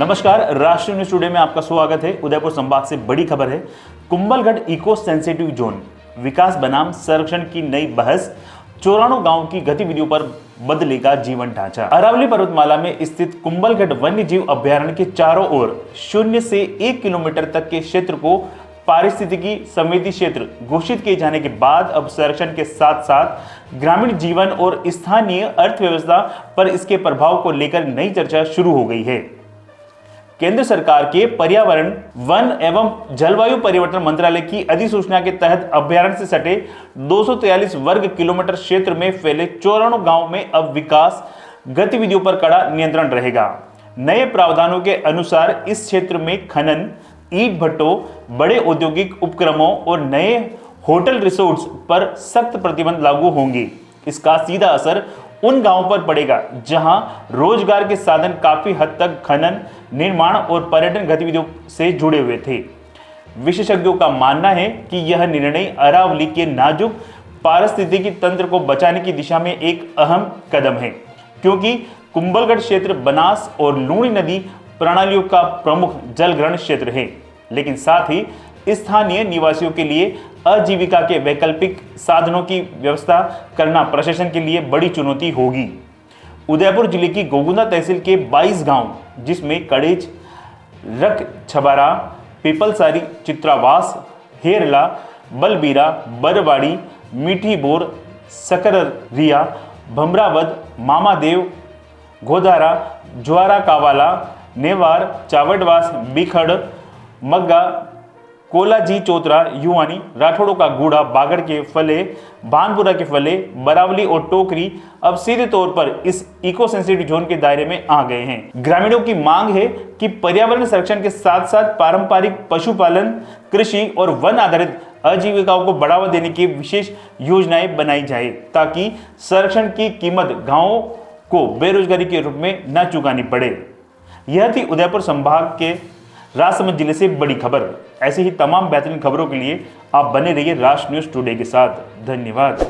नमस्कार, राष्ट्रीय news today में आपका स्वागत है। उदयपुर संभाग से बड़ी खबर है। कुंभलगढ़ इको सेंसिटिव जोन विकास बनाम संरक्षण की नई बहस। 94 गांव की गतिविधियों पर बदलेगा जीवन ढांचा। अरावली पर्वतमाला में स्थित कुंभलगढ़ वन्य जीव अभयारण्य के चारों ओर 0 से 1 किलोमीटर तक के क्षेत्र को पारिस्थितिकी संवेदी क्षेत्र घोषित किए जाने के बाद अब संरक्षण के साथ साथ ग्रामीण जीवन और स्थानीय अर्थव्यवस्था पर इसके प्रभाव को लेकर नई चर्चा शुरू हो गई है। केंद्र सरकार के पर्यावरण, वन एवं जलवायु परिवर्तन मंत्रालय की अधिसूचना के तहत अभयारण्य से सटे 243 वर्ग किलोमीटर क्षेत्र में फैले 94 गांव में अब विकास गतिविधियों पर कड़ा नियंत्रण रहेगा। नए प्रावधानों के अनुसार इस क्षेत्र में खनन, ईंट भट्टों, बड़े औद्योगिक उपक्रमों और नए होटल रिसोर्ट्स पर सख्त प्रतिबंध लागू होंगे। इसका सीधा असर उन गांवों पर पड़ेगा जहां रोजगार के साधन काफी हद तक खनन, निर्माण और पर्यटन गतिविधियों से जुड़े हुए थे। विशेषज्ञों का मानना है कि यह निर्णय अरावली के नाजुक पारिस्थितिकी तंत्र को बचाने की दिशा में एक अहम कदम है, क्योंकि कुंभलगढ़ क्षेत्र बनास और लूणी नदी प्रणालियों का प्रमुख जलग्रहण क्षेत्र है, लेकिन साथ ही स्थानीय निवासियों के लिए आजीविका के वैकल्पिक साधनों की व्यवस्था करना प्रशासन के लिए बड़ी चुनौती होगी। उदयपुर जिले की गोगुंदा तहसील के 22 गांव, जिसमें कड़ेज, रख छबारा, पीपलसारी, चित्रावास, हेरला, बलबीरा, बरवाड़ी, मीठी बोर, सकररिया, भमरावद, मामादेव, घोदारा, ज्वारा कावाला, नेवार, चावड़वास, बिखड़, मग्गा, कोलाजी, चौतरा, युवानी, राठौड़ों का गूढ़ा, बागड़ के फले, भानपुरा के फले, बरावली और टोकरी अब सीधे तौर पर इस इको सेंसिटिव जोन के दायरे में आ गए हैं। ग्रामीणों की मांग है कि पर्यावरण संरक्षण के साथ साथ पारंपरिक पशुपालन, कृषि और वन आधारित आजीविकाओं को बढ़ावा देने की विशेष योजनाएं बनाई जाए, ताकि संरक्षण की कीमत गांवों को बेरोजगारी के रूप में न चुकानी पड़े। यह थी उदयपुर संभाग के राजसमंद जिले से बड़ी खबर। ऐसी ही तमाम बेहतरीन खबरों के लिए आप बने रहिए राष्ट्र न्यूज टुडे के साथ। धन्यवाद।